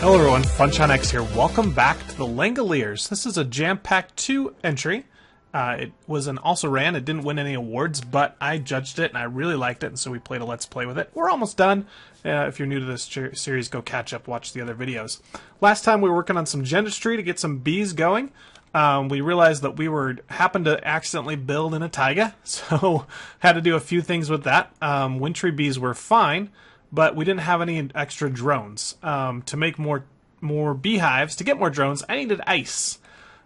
Hello everyone, FunshonX here. Welcome back to the Langoliers. This is a JamPacked II entry. It was an also ran. It didn't win any awards, but I judged it and I really liked it, and so we played a Let's Play with it. We're almost done. If you're new to this series, go catch up, watch the other videos. Last time we were working on some Gendustry to get some bees going. We realized that we happened to accidentally build in a taiga, so had to do a few things with that. Wintry bees were fine, but we didn't have any extra drones. To make more beehives, to get more drones, I needed ice.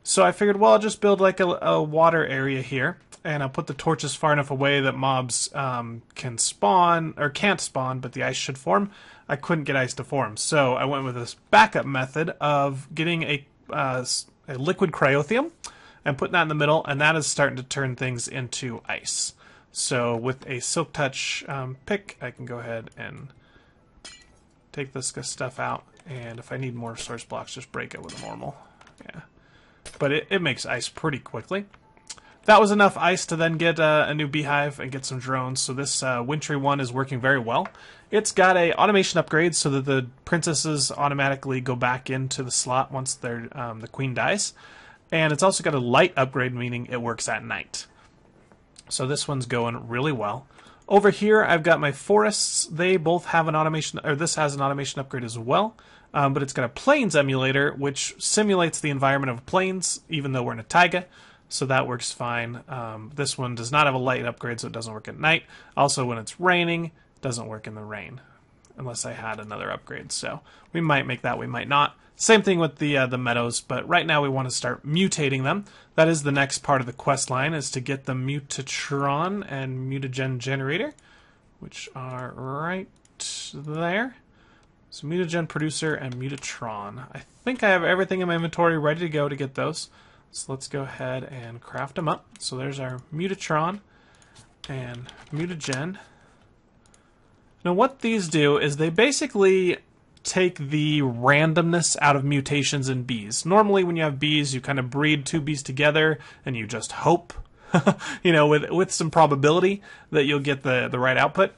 So I figured, well, I'll just build like a water area here, and I'll put the torches far enough away that mobs can spawn, or can't spawn, but the ice should form. I couldn't get ice to form, so I went with this backup method of getting a liquid cryothium and putting that in the middle, and that is starting to turn things into ice. So with a Silk Touch pick, I can go ahead and take this stuff out, and if I need more source blocks, just break it with a normal. Yeah, but it makes ice pretty quickly. That was enough ice to then get a new beehive and get some drones. So this wintry one is working very well. It's got a automation upgrade so that the princesses automatically go back into the slot once the queen dies, and it's also got a light upgrade, meaning it works at night. So this one's going really well. Over here, I've got my forests. They both have an automation, or this has an automation upgrade as well. But it's got a plains emulator, which simulates the environment of plains, even though we're in a taiga. So that works fine. This one does not have a light upgrade, so it doesn't work at night. Also, when it's raining, it doesn't work in the rain, unless I had another upgrade. So we might make that, we might not. Same thing with the meadows, but right now we want to start mutating them. That is the next part of the quest line, is to get the mutatron and mutagen generator, which are right there. So mutagen producer and mutatron. I think I have everything in my inventory ready to go to get those. So let's go ahead and craft them up. So there's our mutatron and mutagen. Now what these do is they basically take the randomness out of mutations in bees. Normally when you have bees, you kind of breed two bees together and you just hope, you know, with some probability that you'll get the right output.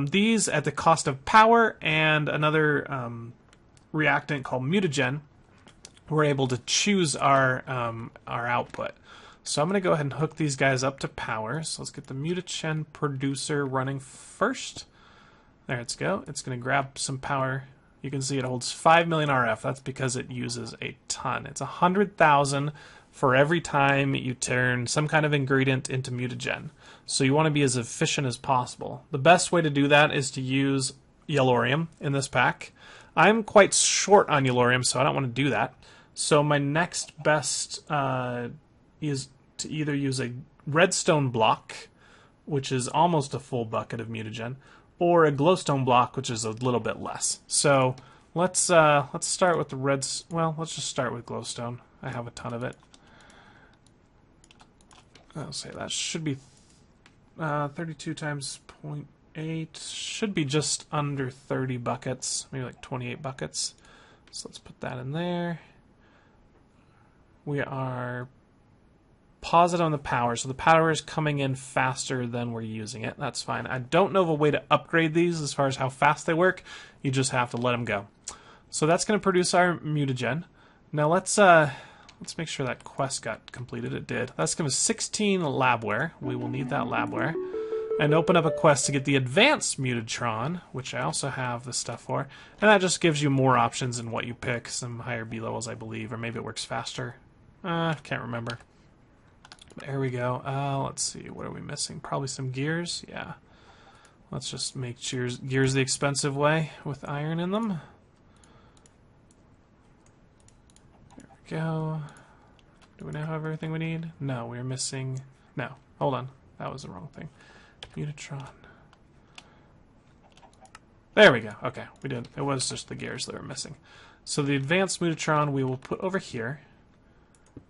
These, at the cost of power and another reactant called mutagen, we're able to choose our output. So I'm going to go ahead and hook these guys up to power. So let's get the mutagen producer running first. There it's go. It's going to grab some power. You can see it holds 5 million RF. That's because it uses a ton. It's 100,000 for every time you turn some kind of ingredient into mutagen. So you want to be as efficient as possible. The best way to do that is to use yellorium in this pack. I'm quite short on yellorium, so I don't want to do that. So my next best is to either use a redstone block, which is almost a full bucket of mutagen, or a glowstone block, which is a little bit less. So let's start with the reds. Well, let's just start with glowstone. I have a ton of it. I'll say that should be 32 times 0.8. Should be just under 30 buckets, maybe like 28 buckets. So let's put that in there. We are positive on the power, so the power is coming in faster than we're using it. That's fine. I don't know of a way to upgrade these as far as how fast they work. You just have to let them go. So that's going to produce our mutagen. Now let's make sure that quest got completed. It did. That's going to 16 labware. We will need that labware. And open up a quest to get the advanced mutatron, which I also have the stuff for. And that just gives you more options in what you pick. Some higher B levels, I believe, or maybe it works faster. Can't remember. There we go. Let's see. What are we missing? Probably some gears. Yeah. Let's just make gears the expensive way with iron in them. There we go. Do we now have everything we need? No, we're missing... No. Hold on. That was the wrong thing. Mutatron. There we go. Okay, we did. It was just the gears that were missing. So the advanced mutatron we will put over here.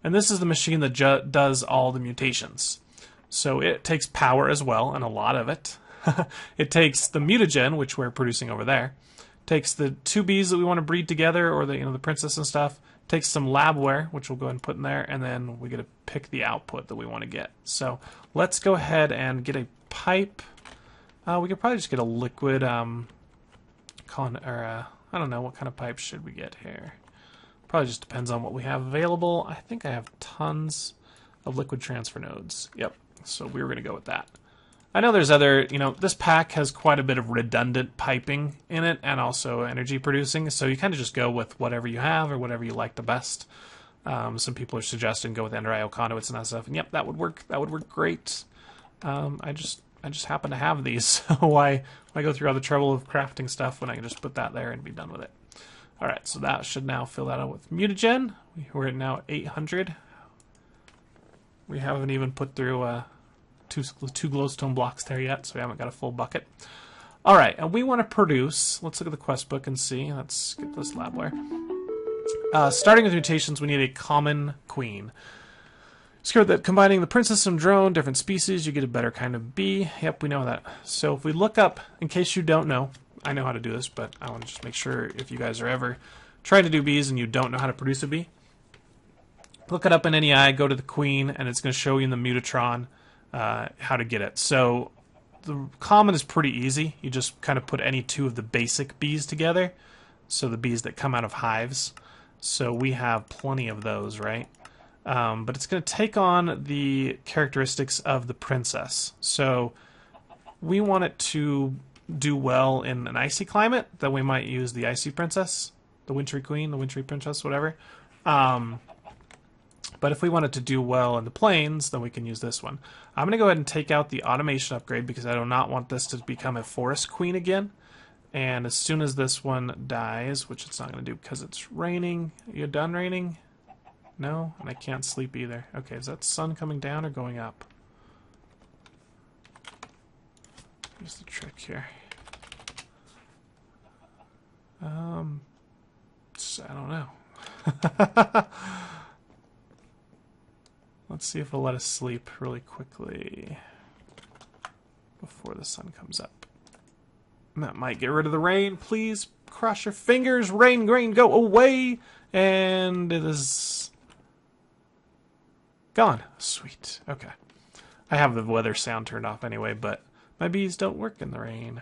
And this is the machine that does all the mutations. So it takes power as well, and a lot of it. It takes the mutagen, which we're producing over there. Takes the two bees that we want to breed together, or the princess and stuff. Takes some labware, which we'll go ahead and put in there, and then we get to pick the output that we want to get. So let's go ahead and get a pipe. We could probably just get a liquid I don't know, what kind of pipes should we get here? Probably just depends on what we have available. I think I have tons of liquid transfer nodes. Yep, so we were going to go with that. I know there's other, this pack has quite a bit of redundant piping in it and also energy producing, so you kind of just go with whatever you have or whatever you like the best. Some people are suggesting go with Ender-IO conduits and that stuff, and yep, that would work. That would work great. I just happen to have these, so why go through all the trouble of crafting stuff when I can just put that there and be done with it? All right, so that should now fill that out with mutagen. We're at now 800. We haven't even put through two glowstone blocks there yet, so we haven't got a full bucket. All right, and we want to produce. Let's look at the quest book and see. Let's get this labware. Starting with mutations, we need a common queen. Discover that combining the princess and drone, different species, you get a better kind of bee. Yep, we know that. So if we look up, in case you don't know, I know how to do this, but I want to just make sure if you guys are ever trying to do bees and you don't know how to produce a bee, look it up in NEI, go to the queen, and it's going to show you in the Mutatron how to get it. So the common is pretty easy. You just kind of put any two of the basic bees together. So the bees that come out of hives. So we have plenty of those, right? But it's going to take on the characteristics of the princess. So we want it to do well in an icy climate, then we might use the icy princess, the wintry queen, the wintry princess, whatever. But if we want it to do well in the plains, then we can use this one. I'm going to go ahead and take out the automation upgrade because I do not want this to become a forest queen again. And as soon as this one dies, which it's not going to do because it's raining. Are you done raining? No? And I can't sleep either. Okay, is that sun coming down or going up? Here's the trick here. I don't know. Let's see if it'll let us sleep really quickly before the sun comes up. That might get rid of the rain. Please cross your fingers. Rain, go away. And it is gone. Sweet. Okay. I have the weather sound turned off anyway, but my bees don't work in the rain.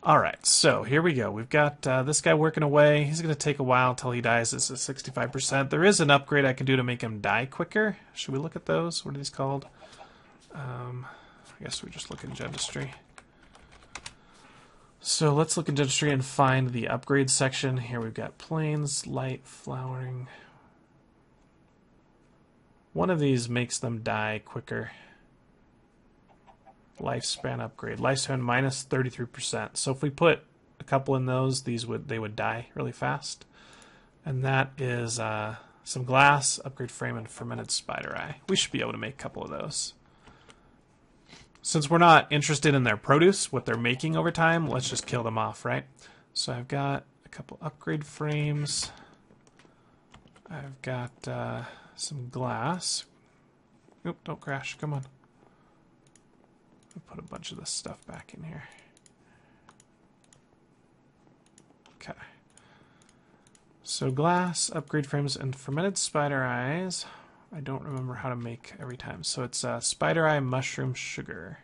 Alright, so here we go. We've got this guy working away. He's going to take a while until he dies. This is 65%. There is an upgrade I can do to make him die quicker. Should we look at those? What are these called? I guess we just look in Gendustry. So let's look in Gendustry and find the upgrade section. Here we've got plains, light, flowering. One of these makes them die quicker. Lifespan upgrade. Lifespan minus 33%. So if we put a couple in those, they would die really fast. And that is some glass, upgrade frame, and fermented spider eye. We should be able to make a couple of those. Since we're not interested in their produce, what they're making over time, let's just kill them off, right? So I've got a couple upgrade frames. I've got some glass. Oop, don't crash. Come on. I'll put a bunch of this stuff back in here. Okay. So glass, upgrade frames, and fermented spider eyes. I don't remember how to make every time. So it's spider eye, mushroom, sugar.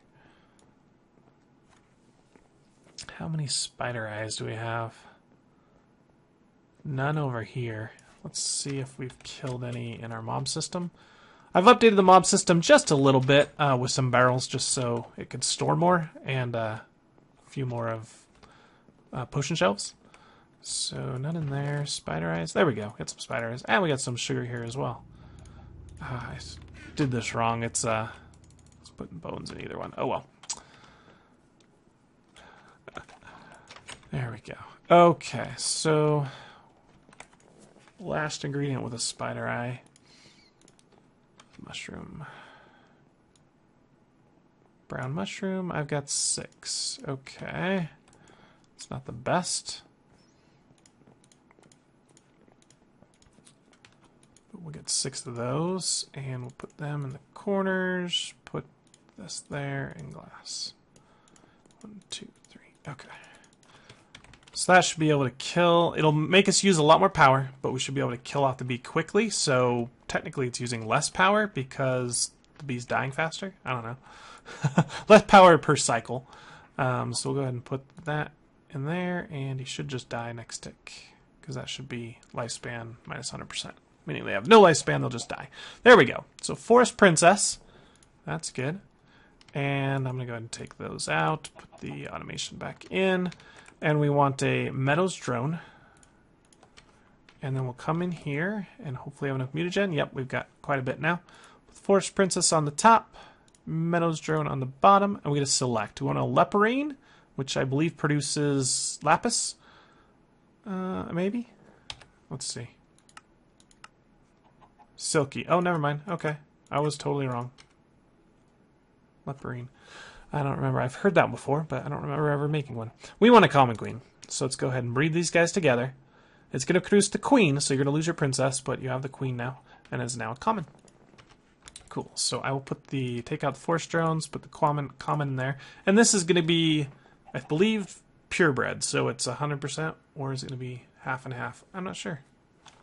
How many spider eyes do we have? None over here. Let's see if we've killed any in our mob system. I've updated the mob system just a little bit with some barrels just so it could store more and a few more of potion shelves. So none in there. Spider eyes. There we go. Got some spider eyes. And we got some sugar here as well. I did this wrong. It's putting bones in either one. Oh well. There we go. Okay, so last ingredient with a spider eye. Mushroom. Brown mushroom. I've got 6. Okay. It's not the best. But we'll get 6 of those, and we'll put them in the corners. Put this there in glass. 1, 2, 3. Okay. So that should be able to kill. It'll make us use a lot more power, but we should be able to kill off the bee quickly. So technically it's using less power because the bee's dying faster. I don't know. Less power per cycle. So we'll go ahead and put that in there, and he should just die next tick, because that should be lifespan minus 100%. Meaning they have no lifespan, they'll just die. There we go. So Forest Princess. That's good. And I'm going to go ahead and take those out, put the automation back in, and we want a Meadows drone. And then we'll come in here and hopefully have enough mutagen. Yep, we've got quite a bit now. Forest Princess on the top, Meadows drone on the bottom, and we get to select. We want a Leporine, which I believe produces Lapis. Maybe? Let's see. Silky. Oh, never mind. Okay. I was totally wrong. Leporine. I don't remember. I've heard that before, but I don't remember ever making one. We want a common queen. So let's go ahead and breed these guys together. It's going to produce the queen, so you're going to lose your princess, but you have the queen now, and it's now a common. Cool. So I will take out the forest drones, put the common in there. And this is going to be, I believe, purebred. So it's 100%, or is it going to be half and half? I'm not sure.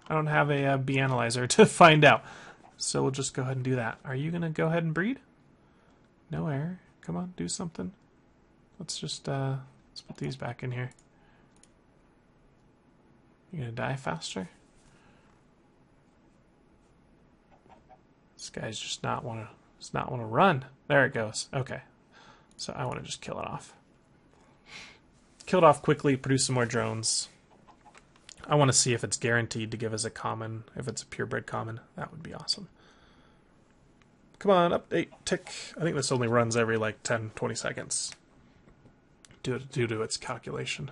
I don't have a bee analyzer to find out. So we'll just go ahead and do that. Are you going to go ahead and breed? No error. Come on, do something. Let's just let's put these back in here. You gonna die faster? This guy's just not want to run. There it goes. Okay, so I want to just kill it off. Kill it off quickly. Produce some more drones. I want to see if it's guaranteed to give us a common. If it's a purebred common, that would be awesome. Come on, update, tick. I think this only runs every like 10-20 seconds due to its calculation.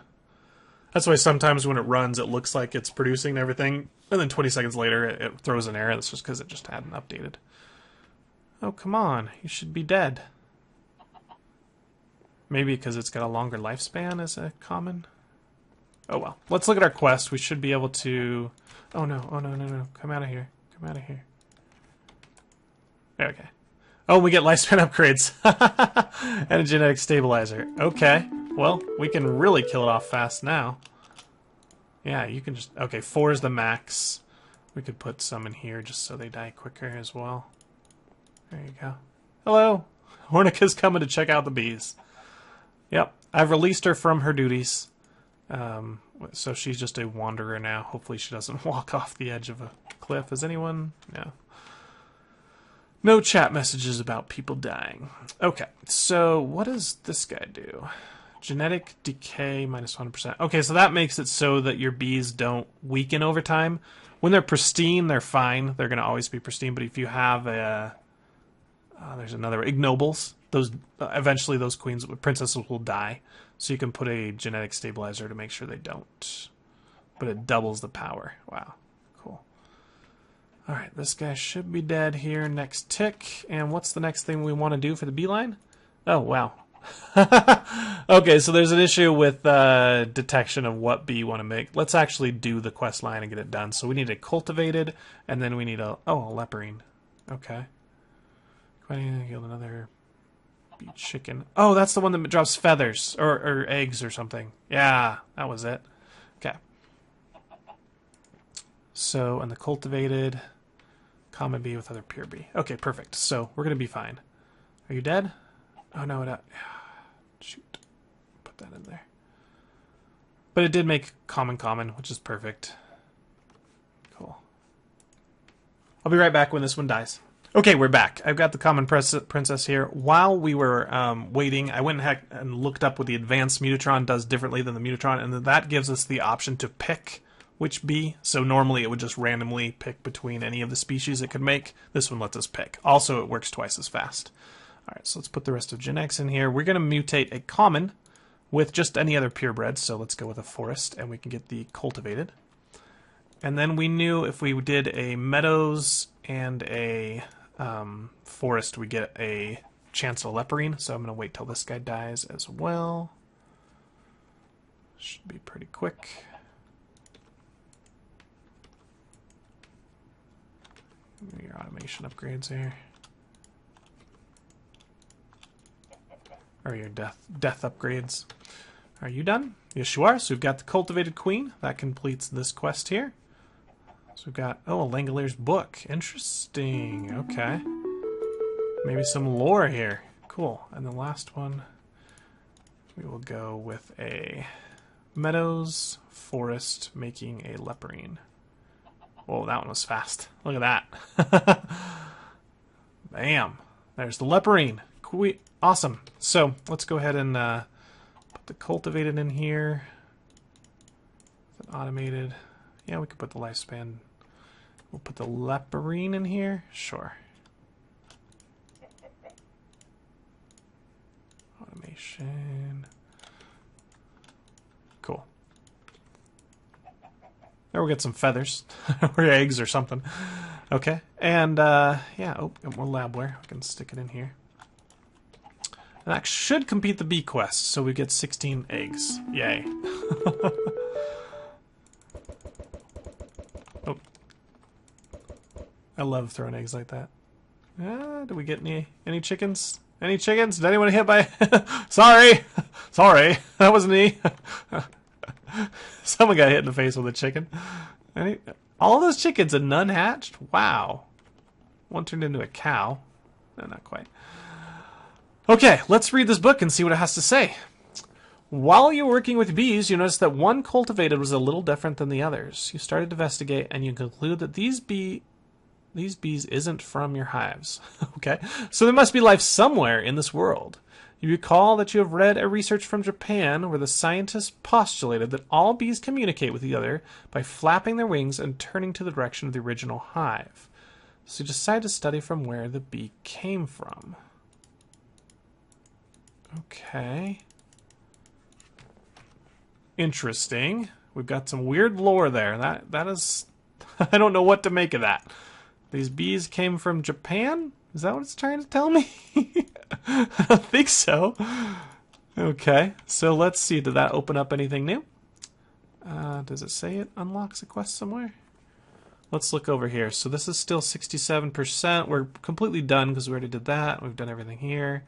That's why sometimes when it runs, it looks like it's producing everything, and then 20 seconds later, it throws an error. That's just because it just hadn't updated. Oh, come on. You should be dead. Maybe because it's got a longer lifespan as a common? Oh, well. Let's look at our quest. We should be able to... Oh, no. Oh, no, no, no. Come out of here. Come out of here. Okay. Oh, we get lifespan upgrades. And a genetic stabilizer. Okay. Well, we can really kill it off fast now. Yeah, you can just... Okay, 4 is the max. We could put some in here just so they die quicker as well. There you go. Hello! Hornica's coming to check out the bees. Yep, I've released her from her duties. So she's just a wanderer now. Hopefully she doesn't walk off the edge of a cliff. Is anyone? No. No chat messages about people dying. Okay, so what does this guy do? Genetic decay minus 100%. Okay, so that makes it so that your bees don't weaken over time. When they're pristine, they're fine. They're going to always be pristine. But if you have a... there's another... ignobles. Those eventually those princesses will die. So you can put a genetic stabilizer to make sure they don't. But it doubles the power. Wow. Cool. Alright, this guy should be dead here next tick. And what's the next thing we want to do for the beeline? Oh, wow. Okay, so there's an issue with detection of what bee you want to make. Let's actually do the quest line and get it done. So we need a cultivated, and then we need a leporine. Okay. Kill another bee chicken. Oh, that's the one that drops feathers or eggs or something. Yeah, that was it. Okay. So, and the cultivated common bee with other pure bee. Okay, perfect. So we're gonna be fine. Are you dead? Oh no, shoot. Put that in there. But it did make common, which is perfect. Cool. I'll be right back when this one dies. Okay, we're back. I've got the common princess here. While we were waiting, I went and looked up what the advanced mutatron does differently than the mutatron, and that gives us the option to pick which bee. So normally it would just randomly pick between any of the species it could make. This one lets us pick. Also, it works twice as fast. All right, so let's put the rest of Gen X in here. We're going to mutate a common with just any other purebred. So let's go with a forest, and we can get the cultivated. And then we knew if we did a meadows and a forest, we get a chance of leporine. So I'm going to wait till this guy dies as well. Should be pretty quick. Your automation upgrades here. Or your death upgrades. Are you done? Yes, you are. So we've got the cultivated queen. That completes this quest here. So we've got, oh, a Langoliers book. Interesting. Okay. Maybe some lore here. Cool. And the last one, We will go with a meadows, forest, making a leperine. Whoa, that one was fast. Look at that. Bam. There's the leperine. Awesome. So let's go ahead and put the cultivated in here. Automated. Yeah, we could put the lifespan. We'll put the leperine in here. Sure. Automation. Cool. There we'll get some feathers. Or eggs or something. Okay. And, yeah, oh, got more labware. We can stick it in here. And that should complete the bee quest, so we get 16 eggs. Yay. Oh. I love throwing eggs like that. Did we get any chickens? Any chickens? Did anyone hit by... Sorry! Sorry, that wasn't me. Someone got hit in the face with a chicken. All those chickens and none hatched? Wow. One turned into a cow. No, not quite. Okay, let's read this book and see what it has to say. While you're working with bees, you notice that one cultivated was a little different than the others. You started to investigate, and you conclude that these bees isn't from your hives. Okay, so there must be life somewhere in this world. You recall that you have read a research from Japan where the scientists postulated that all bees communicate with each other by flapping their wings and turning to the direction of the original hive. So you decide to study from where the bee came from. Okay. Interesting. We've got some weird lore there. That is... I don't know what to make of that. These bees came from Japan? Is that what it's trying to tell me? I don't think so. Okay. So let's see. Did that open up anything new? Does it say it unlocks a quest somewhere? Let's look over here. So this is still 67%. We're completely done because we already did that. We've done everything here.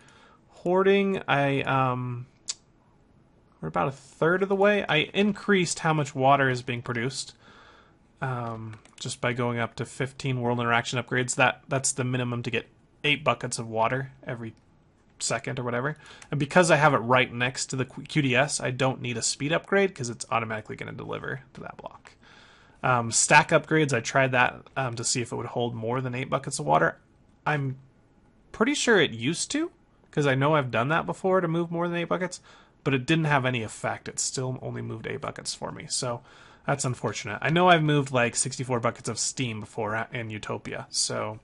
Hoarding, we're about a third of the way. I increased how much water is being produced just by going up to 15 world interaction upgrades. That's the minimum to get 8 buckets of water every second or whatever. And because I have it right next to the QDS, I don't need a speed upgrade because it's automatically going to deliver to that block. Stack upgrades, I tried that to see if it would hold more than 8 buckets of water. I'm pretty sure it used to, because I know I've done that before to move more than 8 buckets, but it didn't have any effect. It still only moved 8 buckets for me, so that's unfortunate. I know I've moved like 64 buckets of steam before in Utopia, so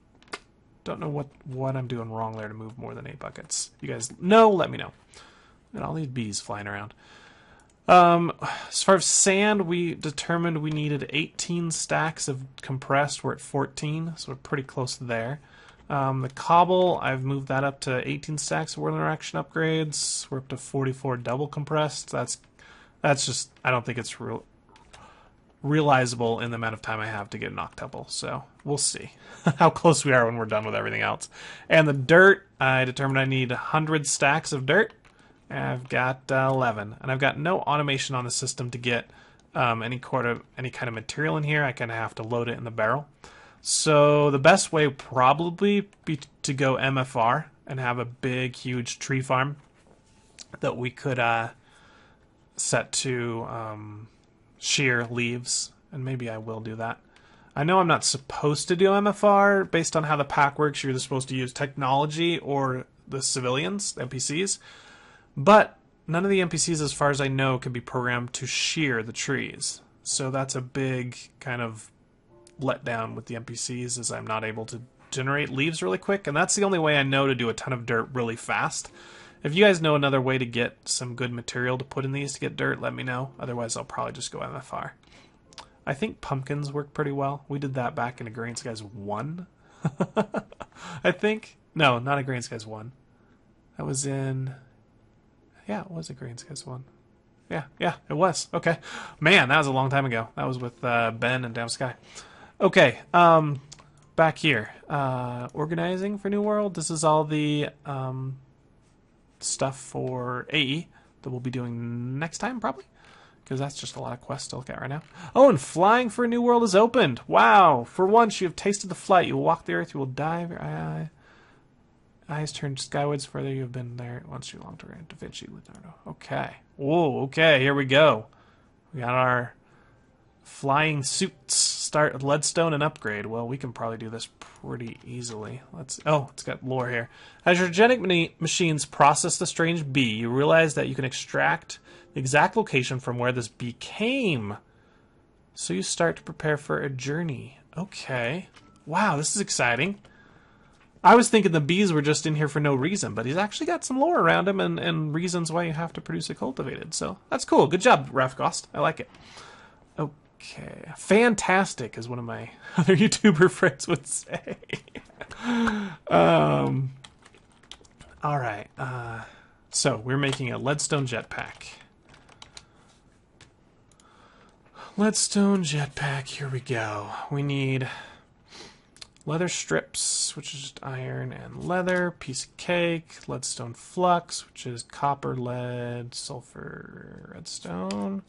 don't know what I'm doing wrong there to move more than 8 buckets. You guys know, let me know. And all these bees flying around. As far as sand, we determined we needed 18 stacks of compressed. We're at 14, so we're pretty close there. The cobble, I've moved that up to 18 stacks of world interaction upgrades. We're up to 44 double compressed. That's just, I don't think it's realizable in the amount of time I have to get an octuple. So we'll see how close we are when we're done with everything else. And the dirt, I determined I need 100 stacks of dirt. I've got 11, and I've got no automation on the system to get any kind of material in here. I kind of have to load it in the barrel. So the best way would probably be to go MFR and have a big, huge tree farm that we could set to shear leaves, and maybe I will do that. I know I'm not supposed to do MFR based on how the pack works. You're either supposed to use technology or the civilians, the NPCs, but none of the NPCs, as far as I know, can be programmed to shear the trees. So that's a big kind of letdown with the NPCs, is I'm not able to generate leaves really quick, and that's the only way I know to do a ton of dirt really fast. If you guys know another way to get some good material to put in these to get dirt, let me know. Otherwise, I'll probably just go MFR. I think pumpkins work pretty well. We did that back in a Grain Skies 1. I think. No, not a Grain Skies 1. That was in... Yeah, it was a Grain Skies 1. Yeah, it was. Okay. Man, that was a long time ago. That was with Ben and Damn Sky. Okay, back here. Organizing for New World. This is all the stuff for AE that we'll be doing next time, probably. Because that's just a lot of quests to look at right now. Oh, and Flying for a New World is opened. Wow. For once, you have tasted the flight. You will walk the earth. You will dive your eye. Eyes turned skywards. Further you have been there once too long to run. Da Vinci, Leonardo. Okay. Whoa. Okay. Here we go. We got our flying suits. Start with leadstone and upgrade. Well, we can probably do this pretty easily. Oh, it's got lore here. As your genetic machines process the strange bee, you realize that you can extract the exact location from where this bee came. So you start to prepare for a journey. Okay. Wow, this is exciting. I was thinking the bees were just in here for no reason, but he's actually got some lore around him and reasons why you have to produce a cultivated. So that's cool. Good job, Rafgost. I like it. Okay. Fantastic is one of my other YouTuber friends would say. All right. So we're making a leadstone jetpack. Leadstone jetpack. Here we go. We need leather strips, which is just iron and leather. Piece of cake. Leadstone flux, which is copper, lead, sulfur, redstone.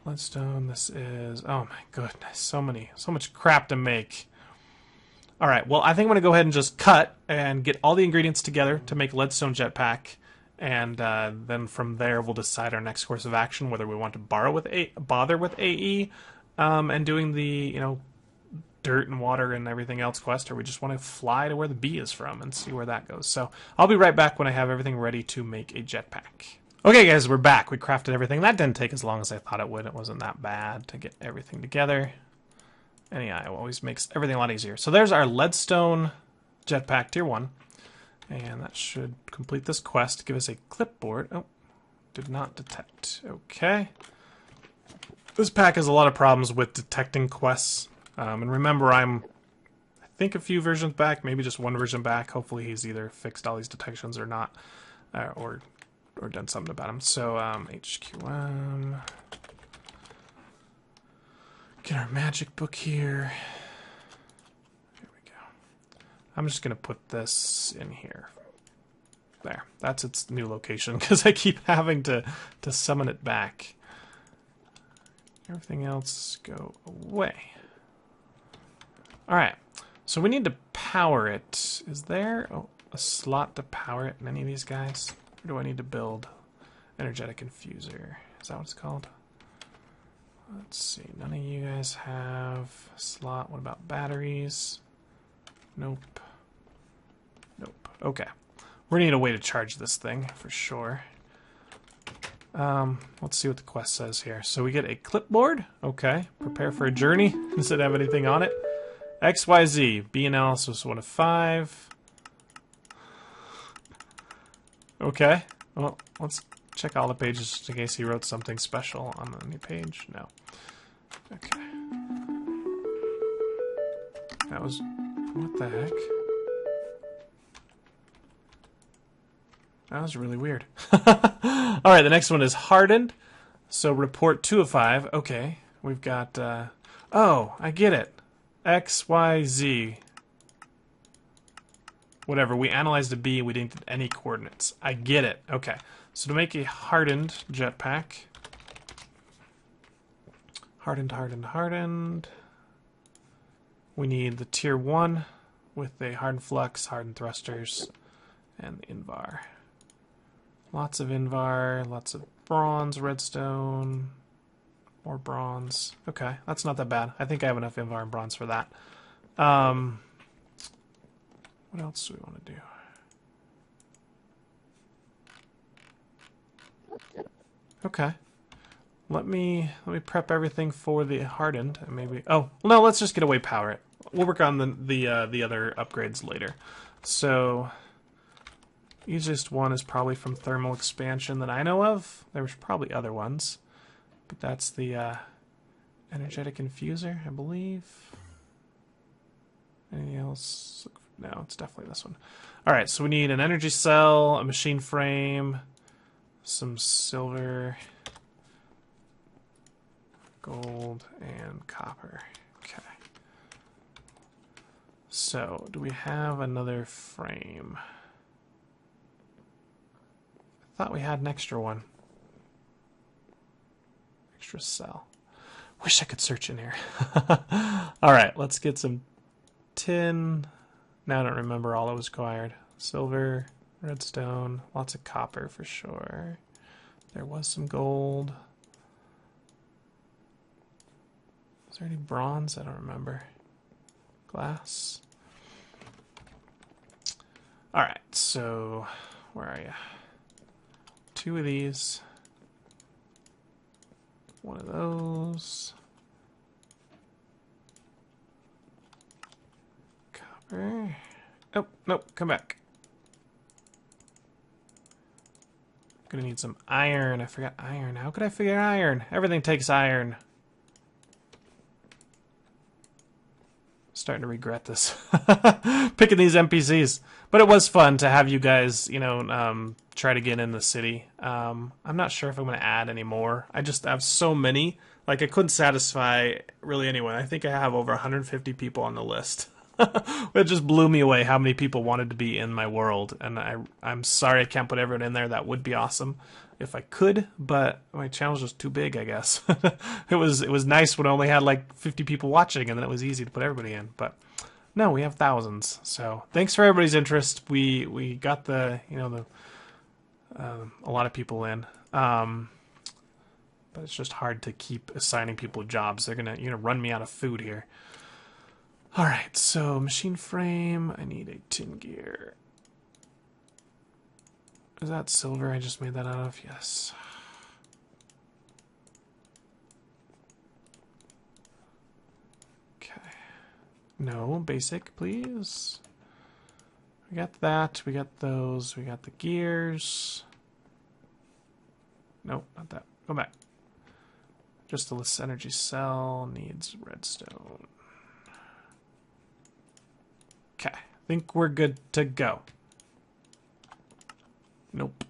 Leadstone, this is, oh my goodness, so much crap to make. All right, well, I think I'm going to go ahead and just cut and get all the ingredients together to make leadstone jetpack, and then from there we'll decide our next course of action, whether we want to bother with AE and doing the, dirt and water and everything else quest, or we just want to fly to where the bee is from and see where that goes. So I'll be right back when I have everything ready to make a jetpack. Okay, guys, we're back. We crafted everything. That didn't take as long as I thought it would. It wasn't that bad to get everything together. And yeah, it always makes everything a lot easier. So there's our leadstone jetpack tier 1. And that should complete this quest. Give us a clipboard. Oh, did not detect. Okay. This pack has a lot of problems with detecting quests. And remember, I think a few versions back, maybe just one version back. Hopefully he's either fixed all these detections or not. Or done something about them. So, HQM. Get our magic book here. Here we go. I'm just going to put this in here. There. That's its new location, because I keep having to summon it back. Everything else go away. Alright. So we need to power it. Is there a slot to power it in any of these guys? Or do I need to build energetic infuser? Is that what it's called? Let's see. None of you guys have a slot. What about batteries? Nope. Nope. Okay. We're gonna need a way to charge this thing for sure. Let's see what the quest says here. So we get a clipboard. Okay. Prepare for a journey. Does it have anything on it? XYZ. B analysis 1 of 5. Okay. Well, let's check all the pages just in case he wrote something special on the new page. No. Okay. That was... what the heck? That was really weird. Alright, the next one is hardened. So report 2 of 5. Okay. We've got... oh, I get it. X, Y, Z. Whatever, we analyzed a B, we didn't get any coordinates. I get it. Okay, so to make a hardened jetpack, hardened, we need the tier 1 with a hardened flux, hardened thrusters, and the invar. Lots of invar, lots of bronze, redstone, more bronze. Okay, that's not that bad. I think I have enough invar and bronze for that. What else do we want to do? Okay. Let me prep everything for the hardened. And maybe... oh, no, let's just get away power it. We'll work on the other upgrades later. So, easiest one is probably from thermal expansion that I know of. There's probably other ones. But that's the energetic infuser, I believe. Anything else? No, it's definitely this one. Alright, so we need an energy cell, a machine frame, some silver, gold, and copper. Okay. So, do we have another frame? I thought we had an extra one. Extra cell. Wish I could search in here. Alright, let's get some tin. Now I don't remember all that was required. Silver, redstone, lots of copper for sure. There was some gold. Is there any bronze? I don't remember. Glass. Alright, so where are you? 2 of these. 1 of those. Copper. Oh, nope, come back. Gonna need some iron. I forgot iron. How could I figure iron? Everything takes iron. Starting to regret this. Picking these NPCs. But it was fun to have you guys, you know, try to get in the city. I'm not sure if I'm going to add any more. I just have so many. Like, I couldn't satisfy really anyone. I think I have over 150 people on the list. It just blew me away how many people wanted to be in my world. And I'm sorry I can't put everyone in there. That would be awesome if I could, but my channel was just too big, I guess. It was nice when I only had like 50 people watching, and then it was easy to put everybody in. But no, we have thousands. So thanks for everybody's interest. We got the, you know, a lot of people in. But it's just hard to keep assigning people jobs. You're gonna run me out of food here. All right, so machine frame. I need a tin gear. Is that silver I just made that out of? Yes. Okay. No, basic, please. We got that. We got those. We got the gears. Nope, not that. Go back. Just the less energy cell needs redstone. Okay, I think we're good to go. Nope.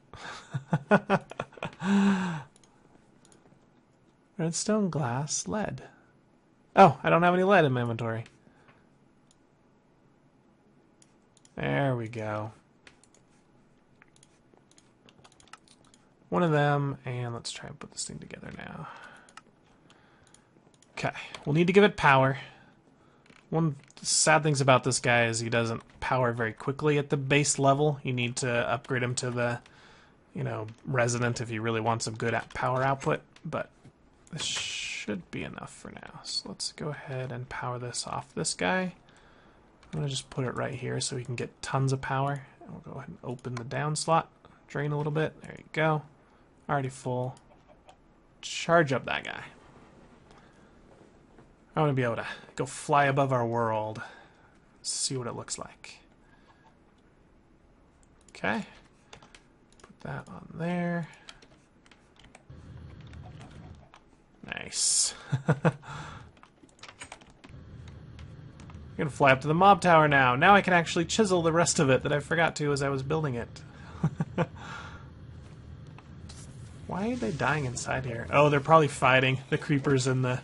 Redstone, glass, lead. Oh, I don't have any lead in my inventory. There we go. One of them, and let's try and put this thing together now. Okay, we'll need to give it power. One of the sad things about this guy is he doesn't power very quickly at the base level. You need to upgrade him to the, you know, resident if you really want some good power output. But this should be enough for now. So let's go ahead and power this off this guy. I'm going to just put it right here so we can get tons of power. And we'll go ahead and open the down slot. Drain a little bit. There you go. Already full. Charge up that guy. I want to be able to go fly above our world. See what it looks like. Okay. Put that on there. Nice. I'm going to fly up to the mob tower now. Now I can actually chisel the rest of it that I forgot to as I was building it. Why are they dying inside here? Oh, they're probably fighting the creepers and the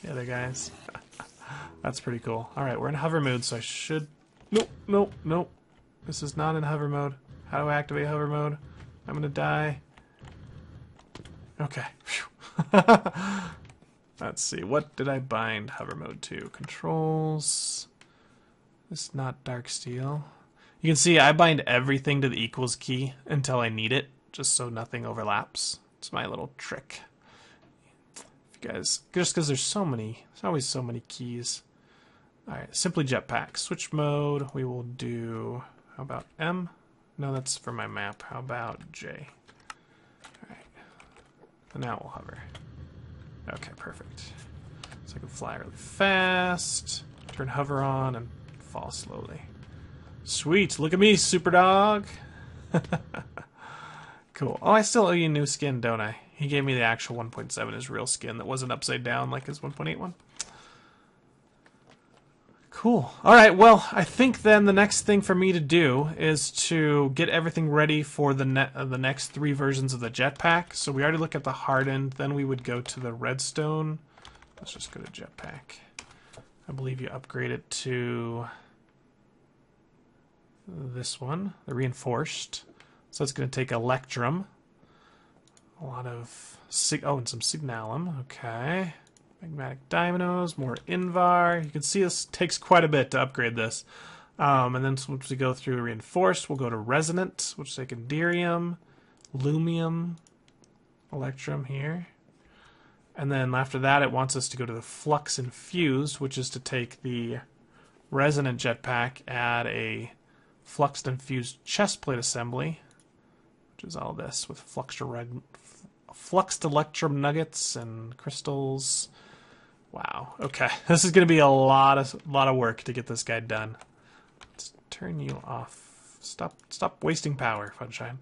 other guys. That's pretty cool. Alright, we're in hover mode, so I should... Nope, nope, nope. This is not in hover mode. How do I activate hover mode? I'm gonna die. Okay. Let's see. What did I bind hover mode to? Controls. This is not dark steel. You can see I bind everything to the equals key until I need it, just so nothing overlaps. It's my little trick. Guys, just because there's always so many keys. Alright, simply jetpack. Switch mode, we will do, how about M? No, that's for my map. How about J? Alright, and now we'll hover. Okay, perfect. So I can fly really fast, turn hover on, and fall slowly. Sweet, look at me, super dog! Cool. Oh, I still owe you a new skin, don't I? He gave me the actual 1.7, his real skin that wasn't upside down like his 1.8 one. Cool. Alright, well, I think then the next thing for me to do is to get everything ready for the next 3 versions of the jetpack. So we already looked at the hardened, then we would go to the redstone. Let's just go to jetpack. I believe you upgrade it to this one, the reinforced. So it's going to take electrum. A lot of... and some signalum. Okay. Magmatic diamonds, more invar. You can see this takes quite a bit to upgrade this. And then once we go through reinforced, we'll go to resonant, which is like enderium, lumium, electrum here. And then after that, it wants us to go to the flux infused, which is to take the resonant jetpack, add a fluxed infused chestplate assembly, which is all this with fluxed electrum nuggets and crystals. Wow. Okay, this is going to be a lot of work to get this guy done. Let's turn you off. Stop wasting power, Funshine.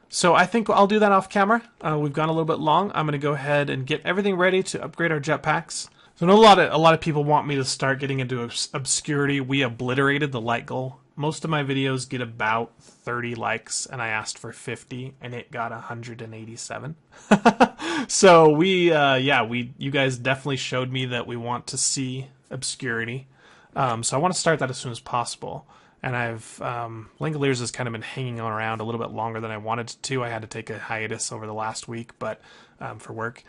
So I think I'll do that off camera. We've gone a little bit long. I'm going to go ahead and get everything ready to upgrade our jetpacks. So I know a lot of people want me to start getting into obscurity. We obliterated the like goal. Most of my videos get about 30 likes, and I asked for 50, and it got 187. So you guys definitely showed me that we want to see obscurity. So I want to start that as soon as possible. And Langoliers has kind of been hanging on around a little bit longer than I wanted to. I had to take a hiatus over the last week, but for work.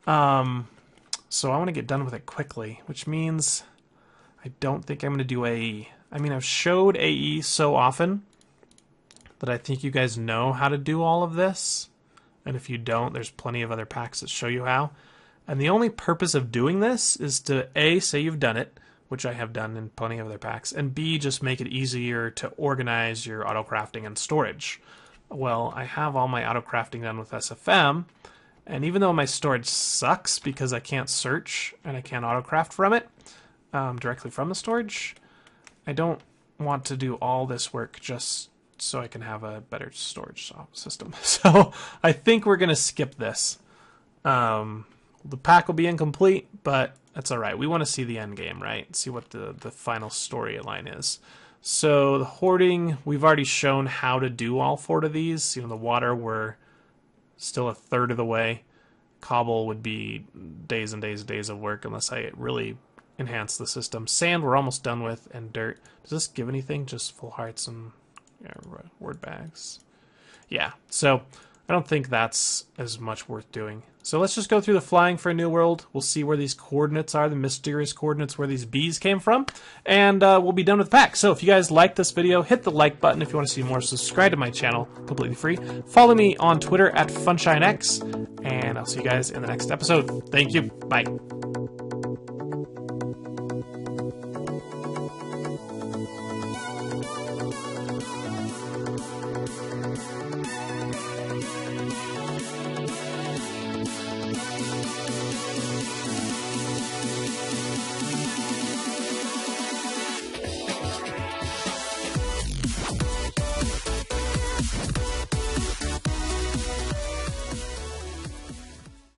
So I want to get done with it quickly, which means I don't think I'm going to do AE. I mean, I've showed AE so often that I think you guys know how to do all of this. And if you don't, there's plenty of other packs that show you how. And the only purpose of doing this is to A, say you've done it, which I have done in plenty of other packs, and B, just make it easier to organize your auto-crafting and storage. Well, I have all my auto-crafting done with SFM, and even though my storage sucks because I can't search and I can't auto-craft from it, directly from the storage, I don't want to do all this work just so I can have a better storage system. So I think we're going to skip this. The pack will be incomplete, but that's all right. We want to see the end game, right? See what the final storyline is. So the hoarding, we've already shown how to do all 4 of these. You know, the water, we're still a third of the way. Cobble would be days and days and days of work unless I really enhance the system. Sand, we're almost done with, and dirt. Does this give anything? Just full hearts and word bags. Yeah, so I don't think that's as much worth doing. So let's just go through the flying for a new world. We'll see where these coordinates are, the mysterious coordinates where these bees came from, and we'll be done with the pack. So if you guys like this video, hit the like button. If you want to see more, subscribe to my channel, completely free. Follow me on Twitter at FunshineX, and I'll see you guys in the next episode. Thank you. Bye.